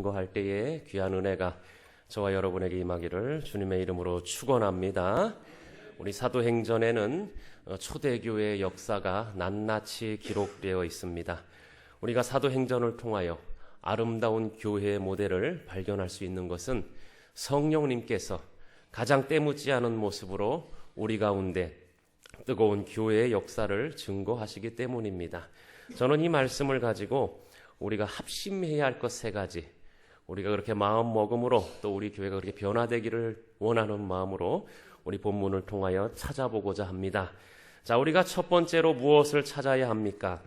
증거할 때에 귀한 은혜가 저와 여러분에게 임하기를 주님의 이름으로 축원합니다. 우리 사도행전에는 초대교회의 역사가 낱낱이 기록되어 있습니다. 우리가 사도행전을 통하여 아름다운 교회의 모델을 발견할 수 있는 것은 성령님께서 가장 때묻지 않은 모습으로 우리 가운데 뜨거운 교회의 역사를 증거하시기 때문입니다. 저는 이 말씀을 가지고 우리가 합심해야 할 것 3가지, 우리가 그렇게 마음먹음으로 또 우리 교회가 그렇게 변화되기를 원하는 마음으로 우리 본문을 통하여 찾아보고자 합니다. 자, 우리가 첫 번째로 무엇을 찾아야 합니까?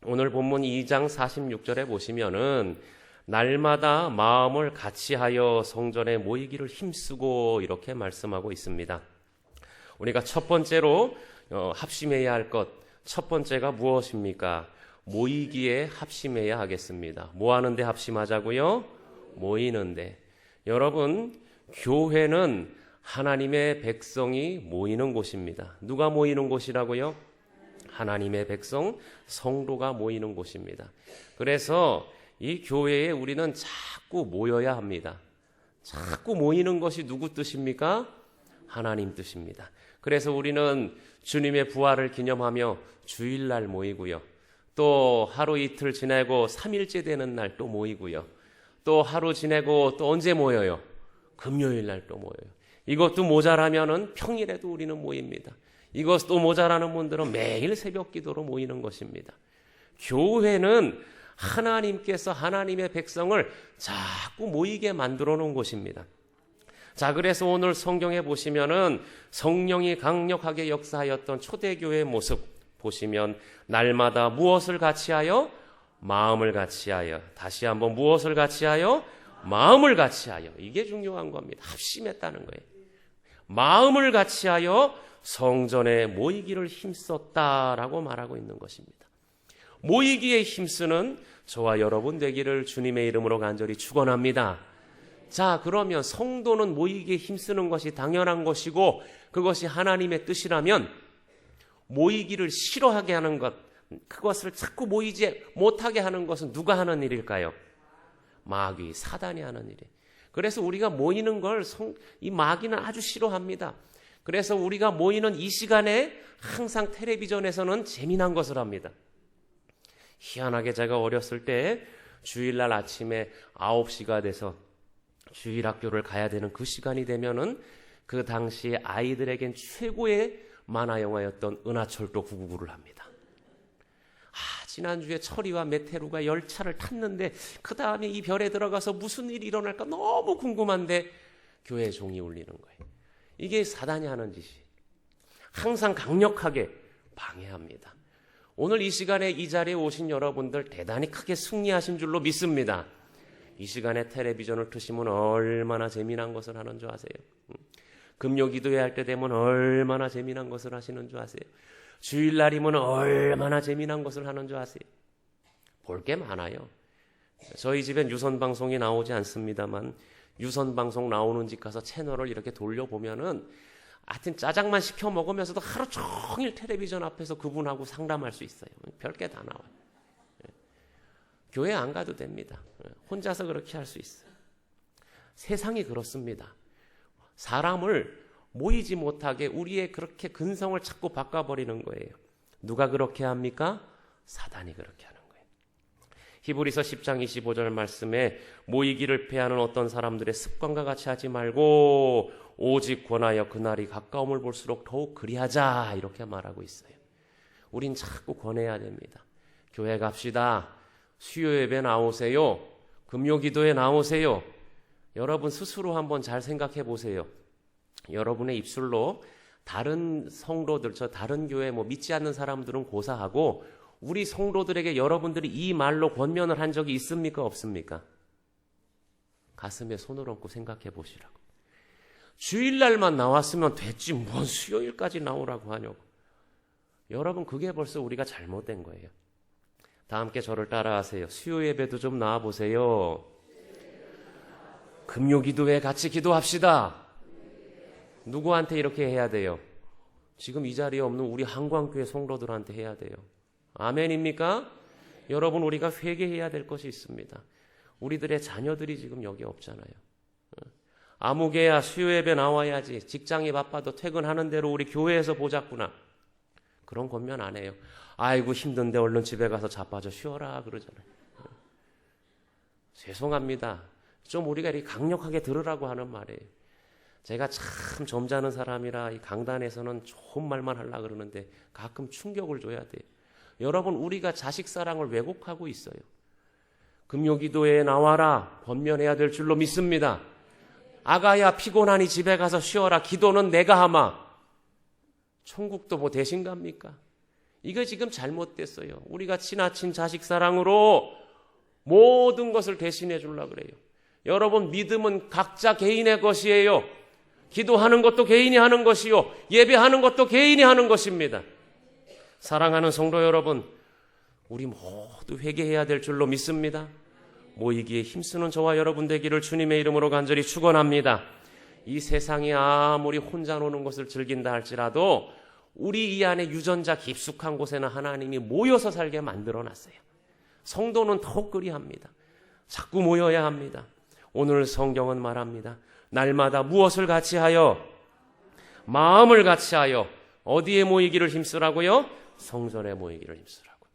오늘 본문 2장 46절에 보시면은 날마다 마음을 같이하여 성전에 모이기를 힘쓰고 이렇게 말씀하고 있습니다. 우리가 첫 번째로 합심해야 할 것, 첫 번째가 무엇입니까? 모이기에 합심해야 하겠습니다. 뭐 하는데 합심하자고요? 모이는데. 여러분, 교회는 하나님의 백성이 모이는 곳입니다. 누가 모이는 곳이라고요? 하나님의 백성, 성도가 모이는 곳입니다. 그래서 이 교회에 우리는 자꾸 모여야 합니다. 자꾸 모이는 것이 누구 뜻입니까? 하나님 뜻입니다. 그래서 우리는 주님의 부활을 기념하며 주일날 모이고요. 또 하루 이틀 지내고 3일째 되는 날 또 모이고요. 또 하루 지내고 또 언제 모여요? 금요일날 또 모여요. 이것도 모자라면은 평일에도 우리는 모입니다. 이것도 모자라는 분들은 매일 새벽 기도로 모이는 것입니다. 교회는 하나님께서 하나님의 백성을 자꾸 모이게 만들어 놓은 곳입니다. 자, 그래서 오늘 성경에 보시면은 성령이 강력하게 역사하였던 초대교회의 모습 보시면 날마다 무엇을 같이하여? 마음을 같이하여. 다시 한번 무엇을 같이하여? 마음을 같이하여. 이게 중요한 겁니다. 합심했다는 거예요. 마음을 같이하여 성전에 모이기를 힘썼다라고 말하고 있는 것입니다. 모이기에 힘쓰는 저와 여러분 되기를 주님의 이름으로 간절히 축원합니다. 자, 그러면 성도는 모이기에 힘쓰는 것이 당연한 것이고 그것이 하나님의 뜻이라면 모이기를 싫어하게 하는 것, 그것을 자꾸 모이지 못하게 하는 것은 누가 하는 일일까요? 마귀, 사단이 하는 일이에요. 그래서 우리가 모이는 걸 이 마귀는 아주 싫어합니다. 그래서 우리가 모이는 이 시간에 항상 텔레비전에서는 재미난 것을 합니다. 희한하게 제가 어렸을 때 주일날 아침에 9시가 돼서 주일학교를 가야 되는 그 시간이 되면은 그 당시 아이들에겐 최고의 만화 영화였던 은하철도 999를 합니다. 지난주에 철이와 메테루가 열차를 탔는데 그 다음에 이 별에 들어가서 무슨 일이 일어날까 너무 궁금한데 교회 종이 울리는 거예요. 이게 사단이 하는 짓이 항상 강력하게 방해합니다. 오늘 이 시간에 이 자리에 오신 여러분들 대단히 크게 승리하신 줄로 믿습니다. 이 시간에 텔레비전을 트시면 얼마나 재미난 것을 하는 줄 아세요? 금요 기도회 할 때 되면 얼마나 재미난 것을 하시는 줄 아세요? 주일날이면 얼마나 재미난 것을 하는 줄 아세요? 볼 게 많아요. 저희 집엔 유선방송이 나오지 않습니다만 유선방송 나오는 집 가서 채널을 이렇게 돌려보면은 하여튼 짜장만 시켜 먹으면서도 하루 종일 텔레비전 앞에서 그분하고 상담할 수 있어요. 별게 다 나와요. 교회 안 가도 됩니다. 혼자서 그렇게 할 수 있어요. 세상이 그렇습니다. 사람을 모이지 못하게 우리의 그렇게 근성을 자꾸 바꿔버리는 거예요. 누가 그렇게 합니까? 사단이 그렇게 하는 거예요. 히브리서 10장 25절 말씀에 모이기를 패하는 어떤 사람들의 습관과 같이 하지 말고 오직 권하여 그날이 가까움을 볼수록 더욱 그리하자 이렇게 말하고 있어요. 우린 자꾸 권해야 됩니다. 교회 갑시다. 수요 예배 나오세요. 금요 기도에 나오세요. 여러분 스스로 한번 잘 생각해 보세요. 여러분의 입술로 다른 성도들, 다른 교회 믿지 않는 사람들은 고사하고 우리 성도들에게 여러분들이 이 말로 권면을 한 적이 있습니까? 없습니까? 가슴에 손을 얹고 생각해 보시라고. 주일날만 나왔으면 됐지 뭔 수요일까지 나오라고 하냐고. 여러분 그게 벌써 우리가 잘못된 거예요. 다 함께 저를 따라하세요. 수요 예배도 좀 나와보세요. 금요 기도회 같이 기도합시다. 누구한테 이렇게 해야 돼요? 지금 이 자리에 없는 우리 한광교회 성도들한테 해야 돼요. 아멘입니까? 여러분 우리가 회개해야 될 것이 있습니다. 우리들의 자녀들이 지금 여기 없잖아요. 아무개야 수요 예배 나와야지. 직장이 바빠도 퇴근하는 대로 우리 교회에서 보자꾸나. 그런 권면 안 해요. 아이고 힘든데 얼른 집에 가서 자빠져 쉬어라 그러잖아요. 죄송합니다. 좀 우리가 이렇게 강력하게 들으라고 하는 말이에요. 제가 참 점잖은 사람이라 이 강단에서는 좋은 말만 하려고 그러는데 가끔 충격을 줘야 돼요. 여러분, 우리가 자식 사랑을 왜곡하고 있어요. 금요기도에 나와라 권면해야 될 줄로 믿습니다. 아가야 피곤하니 집에 가서 쉬어라. 기도는 내가 하마. 천국도 뭐 대신 갑니까? 이거 지금 잘못됐어요. 우리가 지나친 자식 사랑으로 모든 것을 대신해 주려고 그래요. 여러분, 믿음은 각자 개인의 것이에요. 기도하는 것도 개인이 하는 것이요, 예배하는 것도 개인이 하는 것입니다. 사랑하는 성도 여러분, 우리 모두 회개해야 될 줄로 믿습니다. 모이기에 힘쓰는 저와 여러분 되기를 주님의 이름으로 간절히 축원합니다. 이 세상이 아무리 혼자 노는 것을 즐긴다 할지라도 우리 이 안에 유전자 깊숙한 곳에는 하나님이 모여서 살게 만들어놨어요. 성도는 더욱 그리합니다. 자꾸 모여야 합니다. 오늘 성경은 말합니다. 날마다 무엇을 같이 하여? 마음을 같이 하여. 어디에 모이기를 힘쓰라고요? 성전에 모이기를 힘쓰라고.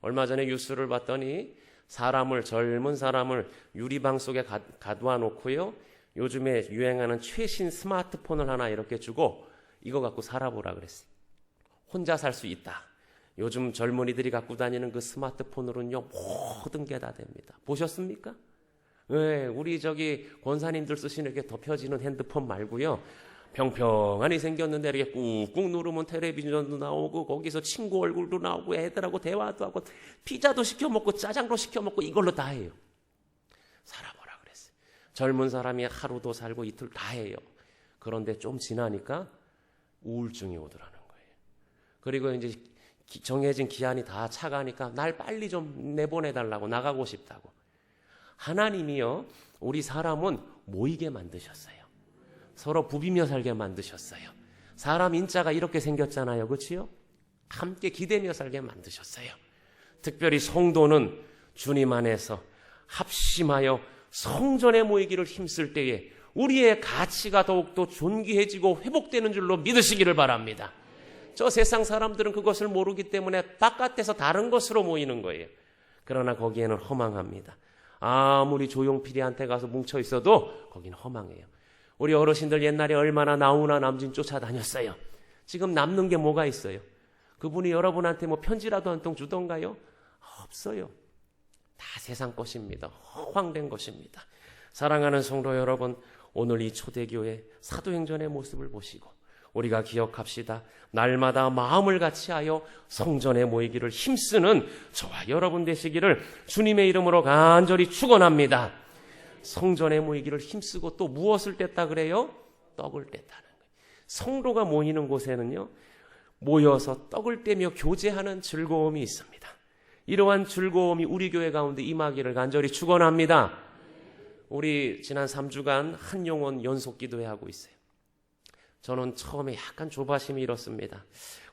얼마 전에 뉴스를 봤더니 젊은 사람을 유리방 속에 가둬 놓고요, 요즘에 유행하는 최신 스마트폰을 하나 이렇게 주고 이거 갖고 살아보라 그랬어요. 혼자 살 수 있다. 요즘 젊은이들이 갖고 다니는 그 스마트폰으로는요, 모든 게 다 됩니다. 보셨습니까? 네, 우리 권사님들 쓰시는 이렇게 덮여지는 핸드폰 말고요, 평평하니 생겼는데 이렇게 꾹꾹 누르면 텔레비전도 나오고 거기서 친구 얼굴도 나오고 애들하고 대화도 하고 피자도 시켜 먹고 짜장도 시켜 먹고 이걸로 다 해요. 살아보라 그랬어요. 젊은 사람이 하루도 살고 이틀 다 해요. 그런데 좀 지나니까 우울증이 오더라는 거예요. 그리고 이제 정해진 기한이 다 차가니까 날 빨리 좀 내보내달라고, 나가고 싶다고. 하나님이요, 우리 사람은 모이게 만드셨어요. 서로 부비며 살게 만드셨어요. 사람 인자가 이렇게 생겼잖아요. 그렇지요? 함께 기대며 살게 만드셨어요. 특별히 성도는 주님 안에서 합심하여 성전에 모이기를 힘쓸 때에 우리의 가치가 더욱더 존귀해지고 회복되는 줄로 믿으시기를 바랍니다. 저 세상 사람들은 그것을 모르기 때문에 바깥에서 다른 것으로 모이는 거예요. 그러나 거기에는 허망합니다. 아무리 조용필이한테 가서 뭉쳐 있어도 거기는 허망해요. 우리 어르신들 옛날에 얼마나 나훈아 남진 쫓아다녔어요. 지금 남는 게 뭐가 있어요? 그분이 여러분한테 뭐 편지라도 한 통 주던가요? 없어요. 다 세상 것입니다. 허황된 것입니다. 사랑하는 성도 여러분, 오늘 이 초대교회 사도행전의 모습을 보시고 우리가 기억합시다. 날마다 마음을 같이 하여 성전에 모이기를 힘쓰는 저와 여러분 되시기를 주님의 이름으로 간절히 축원합니다. 성전에 모이기를 힘쓰고 또 무엇을 뗐다 그래요? 떡을 뗐다는 거예요. 성도가 모이는 곳에는요, 모여서 떡을 떼며 교제하는 즐거움이 있습니다. 이러한 즐거움이 우리 교회 가운데 임하기를 간절히 축원합니다. 우리 지난 3주간 한용원 연속 기도회 하고 있어요. 저는 처음에 약간 조바심이 일었습니다.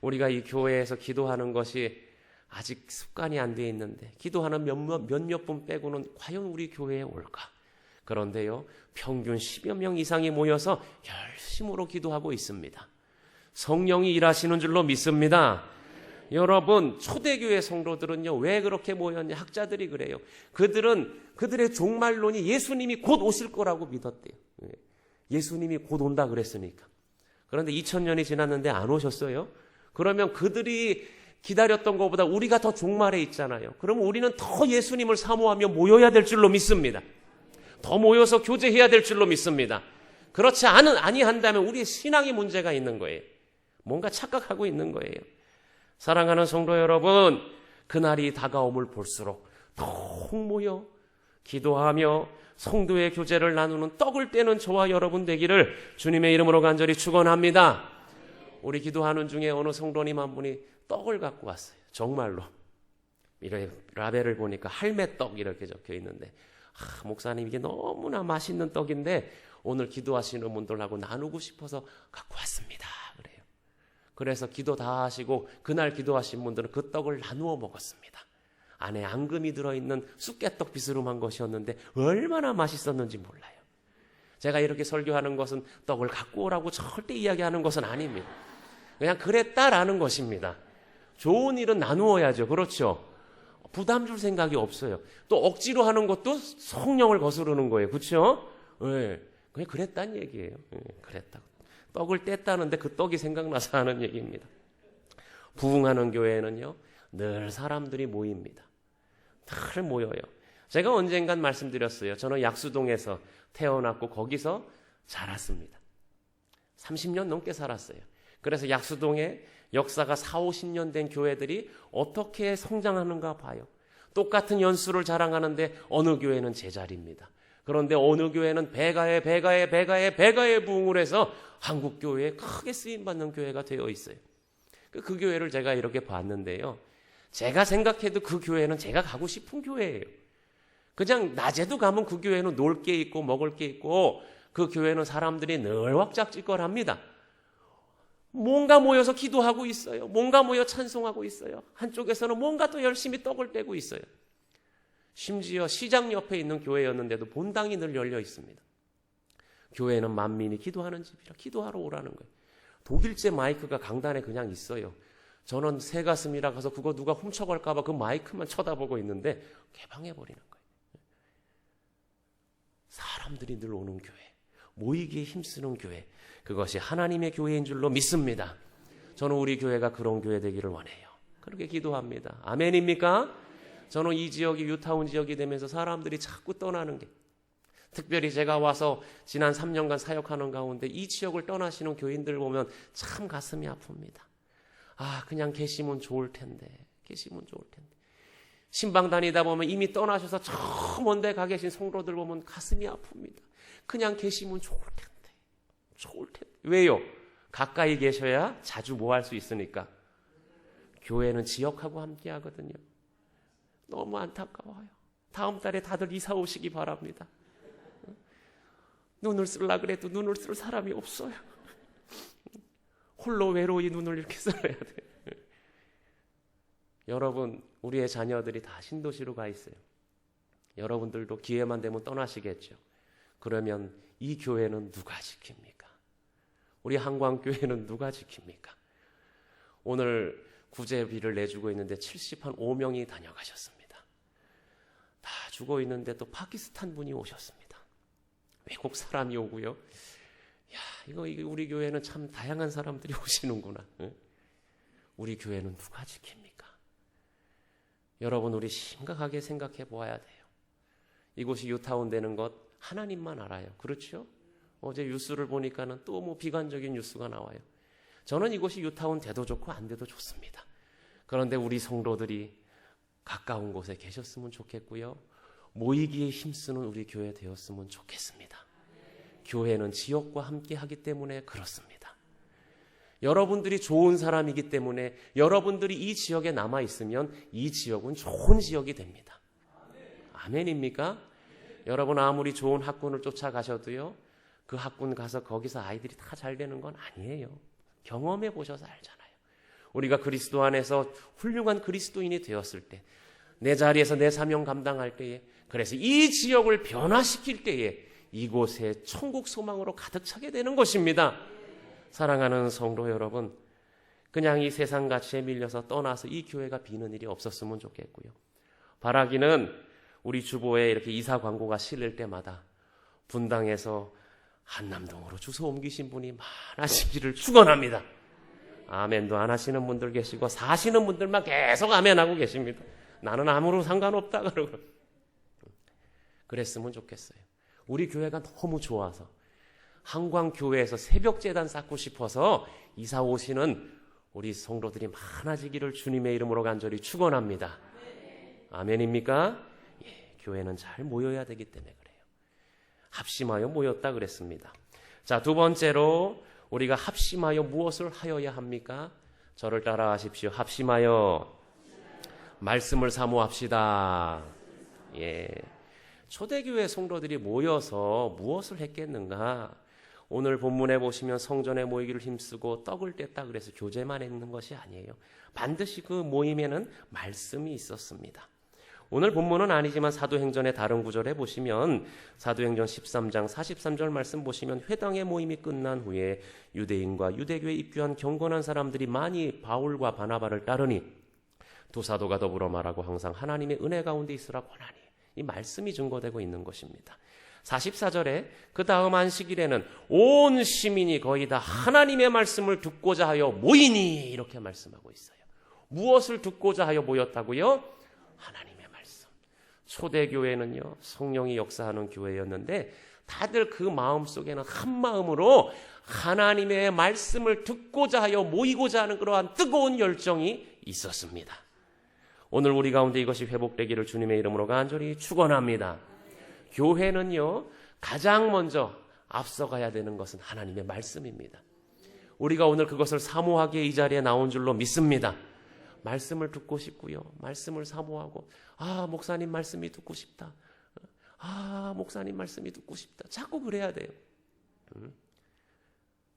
우리가 이 교회에서 기도하는 것이 아직 습관이 안 돼 있는데 기도하는 몇몇 분 빼고는 과연 우리 교회에 올까? 그런데요, 평균 10여 명 이상이 모여서 열심으로 기도하고 있습니다. 성령이 일하시는 줄로 믿습니다. 여러분, 초대교회 성도들은요, 왜 그렇게 모였냐? 학자들이 그래요. 그들의 종말론이 예수님이 곧 오실 거라고 믿었대요. 예수님이 곧 온다 그랬으니까. 그런데 2000년이 지났는데 안 오셨어요? 그러면 그들이 기다렸던 것보다 우리가 더 종말에 있잖아요. 그러면 우리는 더 예수님을 사모하며 모여야 될 줄로 믿습니다. 더 모여서 교제해야 될 줄로 믿습니다. 그렇지 아니한다면 우리의 신앙이 문제가 있는 거예요. 뭔가 착각하고 있는 거예요. 사랑하는 성도 여러분, 그날이 다가옴을 볼수록 더욱 모여 기도하며 성도의 교제를 나누는 떡을 떼는 저와 여러분 되기를 주님의 이름으로 간절히 축원합니다. 우리 기도하는 중에 어느 성도님 한 분이 떡을 갖고 왔어요. 정말로. 이렇게 라벨을 보니까 할매떡 이렇게 적혀 있는데, 목사님 이게 너무나 맛있는 떡인데 오늘 기도하시는 분들하고 나누고 싶어서 갖고 왔습니다. 그래요. 그래서 기도 다 하시고 그날 기도하신 분들은 그 떡을 나누어 먹었습니다. 안에 앙금이 들어있는 쑥개떡 비스름한 것이었는데 얼마나 맛있었는지 몰라요. 제가 이렇게 설교하는 것은 떡을 갖고 오라고 절대 이야기하는 것은 아닙니다. 그냥 그랬다라는 것입니다. 좋은 일은 나누어야죠. 그렇죠? 부담 줄 생각이 없어요. 또 억지로 하는 것도 성령을 거스르는 거예요. 그렇죠? 네. 그냥 그랬다는 얘기예요. 네, 그랬다. 떡을 뗐다는데 그 떡이 생각나서 하는 얘기입니다. 부흥하는 교회에는요, 늘 사람들이 모입니다. 늘 모여요. 제가 언젠간 말씀드렸어요. 저는 약수동에서 태어났고 거기서 자랐습니다. 30년 넘게 살았어요. 그래서 약수동에 역사가 4, 50년 된 교회들이 어떻게 성장하는가 봐요. 똑같은 연수를 자랑하는데 어느 교회는 제자리입니다. 그런데 어느 교회는 배가에 부흥을 해서 한국교회에 크게 쓰임받는 교회가 되어 있어요. 그 교회를 제가 이렇게 봤는데요. 제가 생각해도 그 교회는 제가 가고 싶은 교회예요. 그냥 낮에도 가면 그 교회는 놀 게 있고 먹을 게 있고 그 교회는 사람들이 늘 왁작지껄합니다. 뭔가 모여서 기도하고 있어요. 뭔가 모여 찬송하고 있어요. 한쪽에서는 뭔가 또 열심히 떡을 떼고 있어요. 심지어 시장 옆에 있는 교회였는데도 본당이 늘 열려 있습니다. 교회는 만민이 기도하는 집이라 기도하러 오라는 거예요. 독일제 마이크가 강단에 그냥 있어요. 저는 새 가슴이라 가서 그거 누가 훔쳐갈까 봐 그 마이크만 쳐다보고 있는데 개방해버리는 거예요. 사람들이 늘 오는 교회, 모이기에 힘쓰는 교회, 그것이 하나님의 교회인 줄로 믿습니다. 저는 우리 교회가 그런 교회 되기를 원해요. 그렇게 기도합니다. 아멘입니까? 저는 이 지역이 유타운 지역이 되면서 사람들이 자꾸 떠나는 게, 특별히 제가 와서 지난 3년간 사역하는 가운데 이 지역을 떠나시는 교인들 보면 참 가슴이 아픕니다. 아, 그냥 계시면 좋을 텐데, 계시면 좋을 텐데. 신방 다니다 보면 이미 떠나셔서 저 먼데 가 계신 성도들 보면 가슴이 아픕니다. 그냥 계시면 좋을 텐데, 좋을 텐데. 왜요? 가까이 계셔야 자주 뭐 할 수 있으니까. 교회는 지역하고 함께 하거든요. 너무 안타까워요. 다음 달에 다들 이사 오시기 바랍니다. 눈을 쓰려고 그래도 눈을 쓸 사람이 없어요. 홀로 외로이 눈을 이렇게 써야 돼요. 여러분, 우리의 자녀들이 다 신도시로 가 있어요. 여러분들도 기회만 되면 떠나시겠죠. 그러면 이 교회는 누가 지킵니까? 우리 한광교회는 누가 지킵니까? 오늘 구제비를 내주고 있는데 75명이 다녀가셨습니다. 다 죽어 있는데 또 파키스탄 분이 오셨습니다. 외국 사람이 오고요. 야, 이거 우리 교회는 참 다양한 사람들이 오시는구나. 응? 우리 교회는 누가 지킵니까? 여러분, 우리 심각하게 생각해 보아야 돼요. 이곳이 유타운 되는 것 하나님만 알아요. 그렇죠? 어제 뉴스를 보니까는 또 뭐 비관적인 뉴스가 나와요. 저는 이곳이 유타운 돼도 좋고 안 돼도 좋습니다. 그런데 우리 성도들이 가까운 곳에 계셨으면 좋겠고요. 모이기에 힘쓰는 우리 교회 되었으면 좋겠습니다. 교회는 지역과 함께 하기 때문에 그렇습니다. 여러분들이 좋은 사람이기 때문에 여러분들이 이 지역에 남아 있으면 이 지역은 좋은 지역이 됩니다. 아멘입니까? 여러분, 아무리 좋은 학군을 쫓아가셔도요, 그 학군 가서 거기서 아이들이 다 잘 되는 건 아니에요. 경험해 보셔서 알잖아요. 우리가 그리스도 안에서 훌륭한 그리스도인이 되었을 때, 내 자리에서 내 사명 감당할 때에, 그래서 이 지역을 변화시킬 때에 이곳에 천국 소망으로 가득 차게 되는 것입니다. 사랑하는 성도 여러분, 그냥 이 세상 가치에 밀려서 떠나서 이 교회가 비는 일이 없었으면 좋겠고요. 바라기는 우리 주보에 이렇게 이사 광고가 실릴 때마다 분당에서 한남동으로 주소 옮기신 분이 많아지기를 축원합니다. 아멘도 안 하시는 분들 계시고 사시는 분들만 계속 아멘하고 계십니다. 나는 아무런 상관없다 그러고. 그랬으면 좋겠어요. 우리 교회가 너무 좋아서 한광교회에서 새벽재단 쌓고 싶어서 이사 오시는 우리 성도들이 많아지기를 주님의 이름으로 간절히 축원합니다. 아멘입니까? 예, 교회는 잘 모여야 되기 때문에 그래요. 합심하여 모였다 그랬습니다. 자, 두 번째로 우리가 합심하여 무엇을 하여야 합니까? 저를 따라하십시오. 합심하여 말씀을 사모합시다. 예. 초대교회 성도들이 모여서 무엇을 했겠는가? 오늘 본문에 보시면 성전에 모이기를 힘쓰고 떡을 뗐다 그래서 교제만 했는 것이 아니에요. 반드시 그 모임에는 말씀이 있었습니다. 오늘 본문은 아니지만 사도행전의 다른 구절에 보시면 사도행전 13장 43절 말씀 보시면 회당의 모임이 끝난 후에 유대인과 유대교에 입교한 경건한 사람들이 많이 바울과 바나바를 따르니 두 사도가 더불어 말하고 항상 하나님의 은혜 가운데 있으라 권하니, 이 말씀이 증거되고 있는 것입니다. 44절에 그 다음 안식일에는 온 시민이 거의 다 하나님의 말씀을 듣고자 하여 모이니, 이렇게 말씀하고 있어요. 무엇을 듣고자 하여 모였다고요? 하나님의 말씀. 초대교회는요, 성령이 역사하는 교회였는데 다들 그 마음속에는 한 마음으로 하나님의 말씀을 듣고자 하여 모이고자 하는 그러한 뜨거운 열정이 있었습니다. 오늘 우리 가운데 이것이 회복되기를 주님의 이름으로 간절히 축원합니다. 교회는요, 가장 먼저 앞서가야 되는 것은 하나님의 말씀입니다. 우리가 오늘 그것을 사모하기에 이 자리에 나온 줄로 믿습니다. 말씀을 듣고 싶고요, 말씀을 사모하고, 목사님 말씀이 듣고 싶다, 목사님 말씀이 듣고 싶다, 자꾸 그래야 돼요.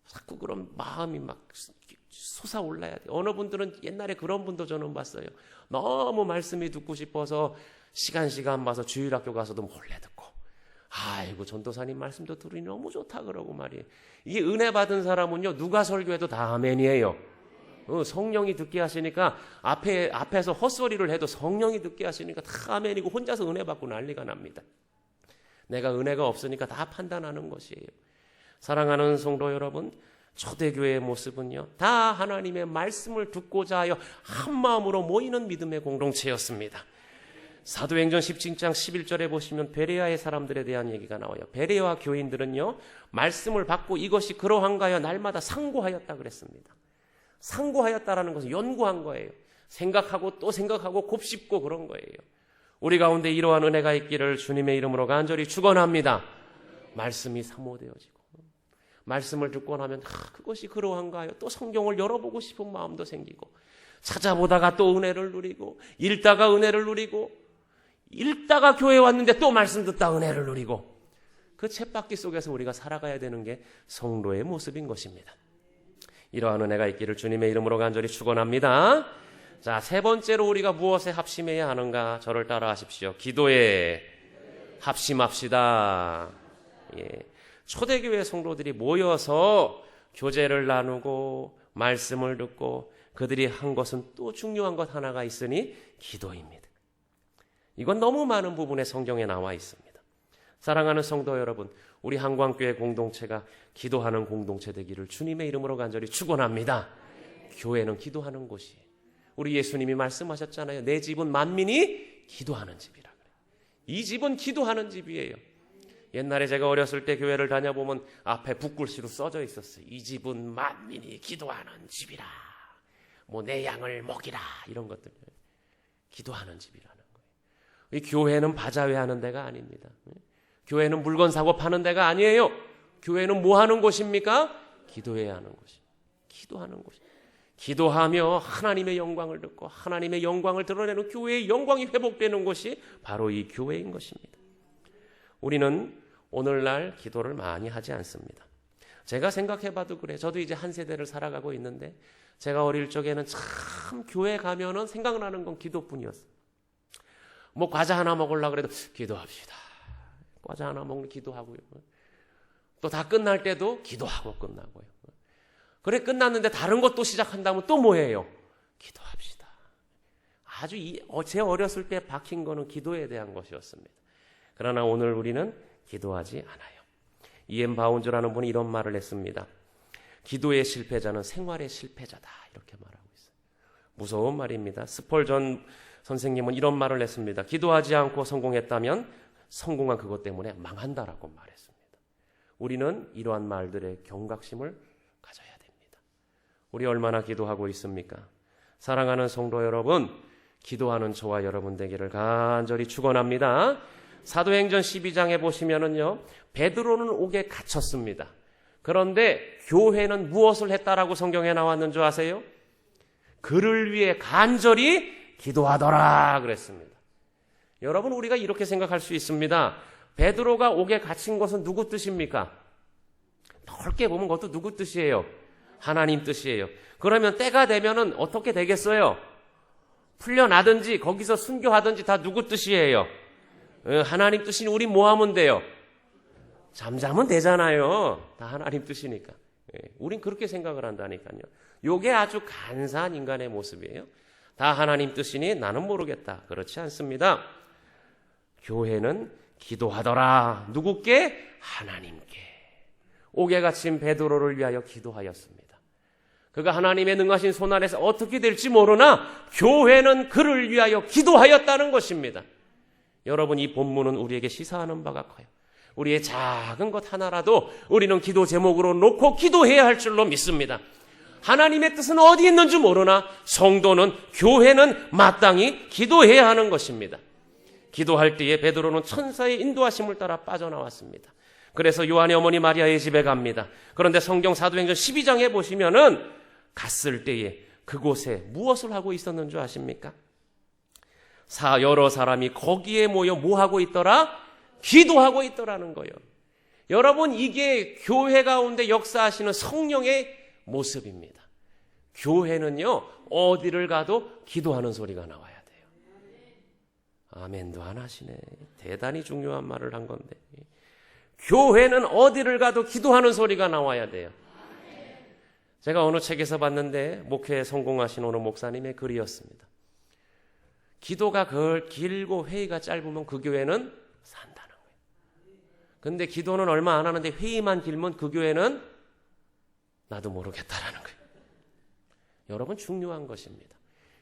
자꾸 그런 마음이 막 솟아올라야 돼요. 어느 분들은 옛날에 그런 분도 저는 봤어요. 너무 말씀이 듣고 싶어서 시간 봐서 주일학교 가서도 몰래 듣고, 아이고 전도사님 말씀도 들으니 너무 좋다 그러고 말이에요. 이게 은혜 받은 사람은요, 누가 설교해도 다 아멘이에요. 성령이 듣게 하시니까 앞에서 헛소리를 해도 성령이 듣게 하시니까 다 아멘이고 혼자서 은혜 받고 난리가 납니다. 내가 은혜가 없으니까 다 판단하는 것이에요. 사랑하는 성도 여러분, 초대교회의 모습은요, 다 하나님의 말씀을 듣고자 하여 한 마음으로 모이는 믿음의 공동체였습니다. 사도행전 17장 11절에 보시면 베레아의 사람들에 대한 얘기가 나와요. 베레아 교인들은요, 말씀을 받고 이것이 그러한가 하여 날마다 상고하였다 그랬습니다. 상고하였다라는 것은 연구한 거예요. 생각하고 또 생각하고 곱씹고 그런 거예요. 우리 가운데 이러한 은혜가 있기를 주님의 이름으로 간절히 축원합니다. 말씀이 사모되어지고, 말씀을 듣고 나면 그것이 그러한가 하여 또 성경을 열어보고 싶은 마음도 생기고, 찾아보다가 또 은혜를 누리고, 읽다가 은혜를 누리고, 읽다가 교회 왔는데 또 말씀 듣다 은혜를 누리고, 그 쳇바퀴 속에서 우리가 살아가야 되는 게 성도의 모습인 것입니다. 이러한 은혜가 있기를 주님의 이름으로 간절히 축원합니다. 자, 세 번째로 우리가 무엇에 합심해야 하는가? 저를 따라 하십시오. 기도에 합심합시다. 예. 초대교회 성도들이 모여서 교제를 나누고 말씀을 듣고 그들이 한 것은 또 중요한 것 하나가 있으니 기도입니다. 이건 너무 많은 부분에 성경에 나와 있습니다. 사랑하는 성도 여러분, 우리 한광교회 공동체가 기도하는 공동체 되기를 주님의 이름으로 간절히 축원합니다. 교회는 기도하는 곳이에요. 우리 예수님이 말씀하셨잖아요. 내 집은 만민이 기도하는 집이라 그래요. 이 집은 기도하는 집이에요. 옛날에 제가 어렸을 때 교회를 다녀보면 앞에 붓글씨로 써져 있었어요. 이 집은 만민이 기도하는 집이라. 뭐 내 양을 먹이라, 이런 것들. 기도하는 집이라는 거예요. 이 교회는 바자회 하는 데가 아닙니다. 교회는 물건 사고 파는 데가 아니에요. 교회는 뭐 하는 곳입니까? 기도해야 하는 곳이에요. 기도하는 곳이에요. 기도하며 하나님의 영광을 듣고 하나님의 영광을 드러내는 교회의 영광이 회복되는 곳이 바로 이 교회인 것입니다. 우리는 오늘날 기도를 많이 하지 않습니다. 제가 생각해봐도 그래. 저도 이제 한 세대를 살아가고 있는데 제가 어릴 적에는 참 교회 가면은 생각나는 건 기도뿐이었어요. 뭐 과자 하나 먹으려고 그래도 기도합시다. 과자 하나 먹는 기도하고요. 또 다 끝날 때도 기도하고 끝나고요. 그래 끝났는데 다른 것도 시작한다면 또 뭐예요? 기도합시다. 아주 제 어렸을 때 박힌 거는 기도에 대한 것이었습니다. 그러나 오늘 우리는 기도하지 않아요. 이엠 바운즈라는 분이 이런 말을 했습니다. 기도의 실패자는 생활의 실패자다, 이렇게 말하고 있어요. 무서운 말입니다. 스펄전 선생님은 이런 말을 했습니다. 기도하지 않고 성공했다면 성공한 그것 때문에 망한다라고 말했습니다. 우리는 이러한 말들의 경각심을 가져야 됩니다. 우리 얼마나 기도하고 있습니까? 사랑하는 성도 여러분, 기도하는 저와 여러분 되기를 간절히 축원합니다. 사도행전 12장에 보시면은요, 베드로는 옥에 갇혔습니다. 그런데 교회는 무엇을 했다라고 성경에 나왔는 줄 아세요? 그를 위해 간절히 기도하더라 그랬습니다. 여러분, 우리가 이렇게 생각할 수 있습니다. 베드로가 옥에 갇힌 것은 누구 뜻입니까? 넓게 보면 그것도 누구 뜻이에요? 하나님 뜻이에요. 그러면 때가 되면은 어떻게 되겠어요? 풀려나든지 거기서 순교하든지 다 누구 뜻이에요? 하나님 뜻이니 우리 뭐 하면 돼요? 잠자면 되잖아요. 다 하나님 뜻이니까. 우린 그렇게 생각을 한다니까요. 요게 아주 간사한 인간의 모습이에요. 다 하나님 뜻이니 나는 모르겠다. 그렇지 않습니다. 교회는 기도하더라. 누구께? 하나님께. 옥에 갇힌 베드로를 위하여 기도하였습니다. 그가 하나님의 능하신 손 아래서 어떻게 될지 모르나 교회는 그를 위하여 기도하였다는 것입니다. 여러분, 이 본문은 우리에게 시사하는 바가 커요. 우리의 작은 것 하나라도 우리는 기도 제목으로 놓고 기도해야 할 줄로 믿습니다. 하나님의 뜻은 어디 있는지 모르나 성도는, 교회는 마땅히 기도해야 하는 것입니다. 기도할 때에 베드로는 천사의 인도하심을 따라 빠져나왔습니다. 그래서 요한의 어머니 마리아의 집에 갑니다. 그런데 성경 사도행전 12장에 보시면은 갔을 때에 그곳에 무엇을 하고 있었는 줄 아십니까? 여러 사람이 거기에 모여 뭐 하고 있더라? 기도하고 있더라는 거예요. 여러분, 이게 교회 가운데 역사하시는 성령의 모습입니다. 교회는요, 어디를 가도 기도하는 소리가 나와야 돼요. 아멘도 안 하시네. 대단히 중요한 말을 한 건데. 교회는 어디를 가도 기도하는 소리가 나와야 돼요. 제가 어느 책에서 봤는데 목회에 성공하신 어느 목사님의 글이었습니다. 기도가 길고 회의가 짧으면 그 교회는 산다는 거예요. 근데 기도는 얼마 안 하는데 회의만 길면 그 교회는 나도 모르겠다라는 거예요. 여러분, 중요한 것입니다.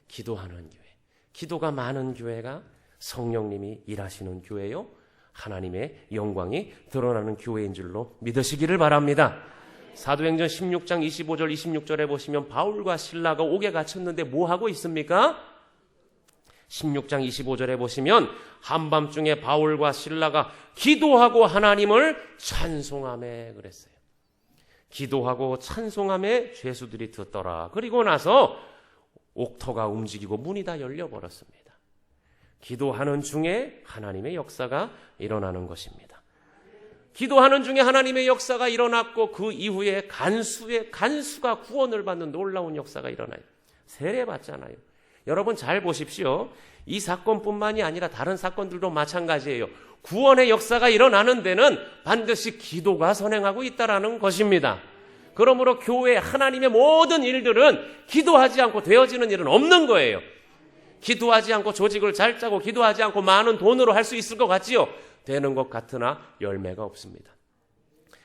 기도하는 교회. 기도가 많은 교회가 성령님이 일하시는 교회요, 하나님의 영광이 드러나는 교회인 줄로 믿으시기를 바랍니다. 사도행전 16장 25절 26절에 보시면 바울과 실라가 옥에 갇혔는데 뭐 하고 있습니까? 16장 25절에 보시면 한밤중에 바울과 실라가 기도하고 하나님을 찬송하며 그랬어요. 기도하고 찬송하며 죄수들이 듣더라. 그리고 나서 옥터가 움직이고 문이 다 열려버렸습니다. 기도하는 중에 하나님의 역사가 일어나는 것입니다. 기도하는 중에 하나님의 역사가 일어났고 그 이후에 간수가 구원을 받는 놀라운 역사가 일어나요. 세례 받잖아요. 여러분 잘 보십시오. 이 사건뿐만이 아니라 다른 사건들도 마찬가지예요. 구원의 역사가 일어나는 데는 반드시 기도가 선행하고 있다는 것입니다. 그러므로 교회 하나님의 모든 일들은 기도하지 않고 되어지는 일은 없는 거예요. 기도하지 않고 조직을 잘 짜고 기도하지 않고 많은 돈으로 할 수 있을 것 같지요? 되는 것 같으나 열매가 없습니다.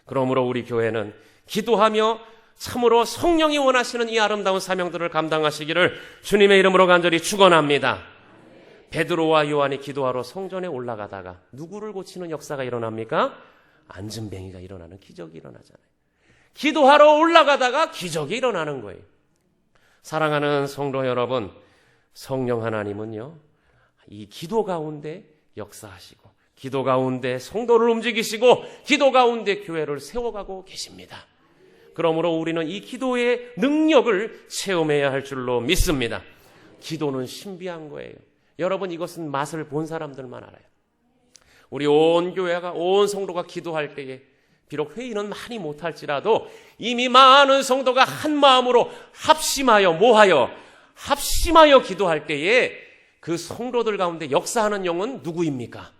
그러므로 우리 교회는 기도하며 참으로 성령이 원하시는 이 아름다운 사명들을 감당하시기를 주님의 이름으로 간절히 축원합니다. 베드로와 요한이 기도하러 성전에 올라가다가 누구를 고치는 역사가 일어납니까? 안진뱅이가 일어나는 기적이 일어나잖아요. 기도하러 올라가다가 기적이 일어나는 거예요. 사랑하는 성도 여러분, 성령 하나님은요, 이 기도 가운데 역사하시고 기도 가운데 성도를 움직이시고 기도 가운데 교회를 세워가고 계십니다. 그러므로 우리는 이 기도의 능력을 체험해야 할 줄로 믿습니다. 기도는 신비한 거예요. 여러분, 이것은 맛을 본 사람들만 알아요. 우리 온 교회가, 온 성도가 기도할 때에 비록 회의는 많이 못할지라도 이미 많은 성도가 한 마음으로 합심하여 뭐하여? 합심하여 기도할 때에 그 성도들 가운데 역사하는 영은 누구입니까?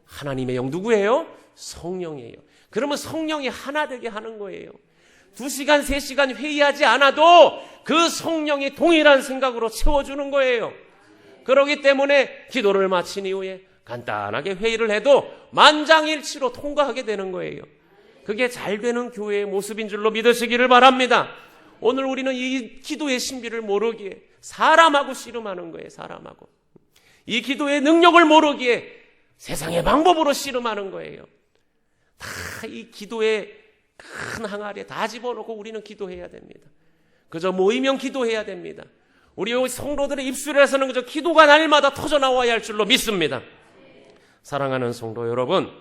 하나님의 영 누구예요? 성령이에요. 그러면 성령이 하나 되게 하는 거예요. 2시간, 3시간 회의하지 않아도 그 성령이 동일한 생각으로 채워주는 거예요. 그렇기 때문에 기도를 마친 이후에 간단하게 회의를 해도 만장일치로 통과하게 되는 거예요. 그게 잘 되는 교회의 모습인 줄로 믿으시기를 바랍니다. 오늘 우리는 이 기도의 신비를 모르기에 사람하고 씨름하는 거예요. 사람하고. 이 기도의 능력을 모르기에 세상의 방법으로 씨름하는 거예요. 다 이 기도의 큰 항아리에 다 집어넣고 우리는 기도해야 됩니다. 그저 모이면 기도해야 됩니다. 우리 성도들의 입술에서는 그저 기도가 날마다 터져나와야 할 줄로 믿습니다. 사랑하는 성도 여러분,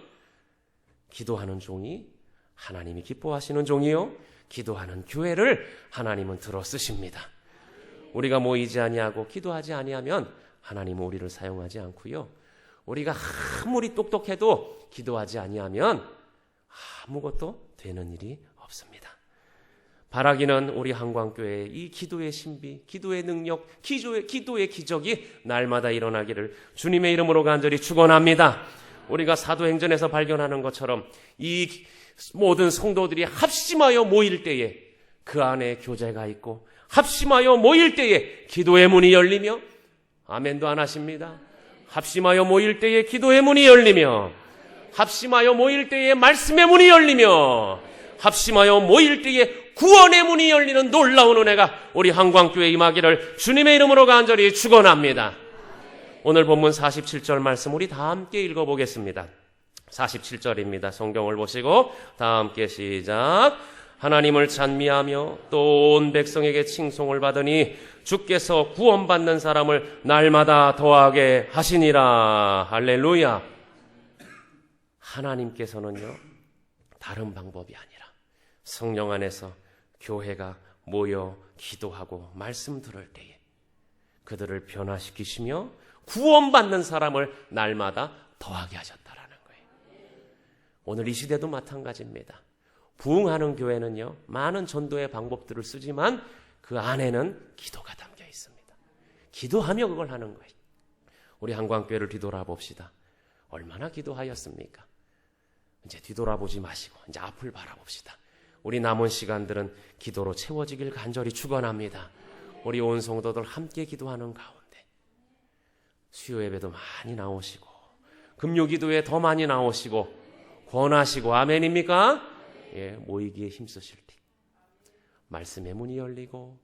기도하는 종이 하나님이 기뻐하시는 종이요, 기도하는 교회를 하나님은 들어 쓰십니다. 우리가 모이지 아니하고 기도하지 아니하면 하나님은 우리를 사용하지 않고요, 우리가 아무리 똑똑해도 기도하지 아니하면 아무것도 되는 일이 없습니다. 바라기는 우리 한광교회의 이 기도의 신비, 기도의 능력, 기도의 기적이 날마다 일어나기를 주님의 이름으로 간절히 축원합니다. 우리가 사도행전에서 발견하는 것처럼 이 모든 성도들이 합심하여 모일 때에 그 안에 교제가 있고, 합심하여 모일 때에 기도의 문이 열리며, 아멘도 안 하십니다. 합심하여 모일 때에 기도의 문이 열리며, 합심하여 모일 때에 말씀의 문이 열리며, 합심하여 모일 때에 구원의 문이 열리는 놀라운 은혜가 우리 한광교회에 임하기를 주님의 이름으로 간절히 축원합니다. 오늘 본문 47절 말씀 우리 다 함께 읽어보겠습니다. 47절입니다. 성경을 보시고 다 함께 시작. 하나님을 찬미하며 또 온 백성에게 칭송을 받으니 주께서 구원받는 사람을 날마다 더하게 하시니라. 할렐루야. 하나님께서는요, 다른 방법이 아니라 성령 안에서 교회가 모여 기도하고 말씀 들을 때에 그들을 변화시키시며 구원받는 사람을 날마다 더하게 하셨다라는 거예요. 오늘 이 시대도 마찬가지입니다. 부흥하는 교회는요, 많은 전도의 방법들을 쓰지만 그 안에는 기도가 담겨 있습니다. 기도하며 그걸 하는 거예요. 우리 한광교회를 뒤돌아봅시다. 얼마나 기도하였습니까? 이제 뒤돌아보지 마시고 이제 앞을 바라봅시다. 우리 남은 시간들은 기도로 채워지길 간절히 축원합니다. 우리 온 성도들 함께 기도하는 가운데 수요 예배도 많이 나오시고 금요 기도에 더 많이 나오시고 권하시고 아멘입니까? 예, 모이기에 힘쓰실 때 말씀의 문이 열리고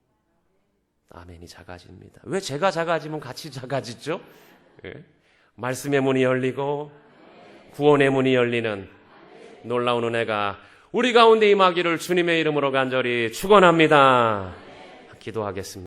아멘이 작아집니다. 왜 제가 작아지면 같이 작아지죠? 예, 말씀의 문이 열리고 구원의 문이 열리는 놀라운 은혜가 우리 가운데 임하기를 주님의 이름으로 간절히 축원합니다. 기도하겠습니다.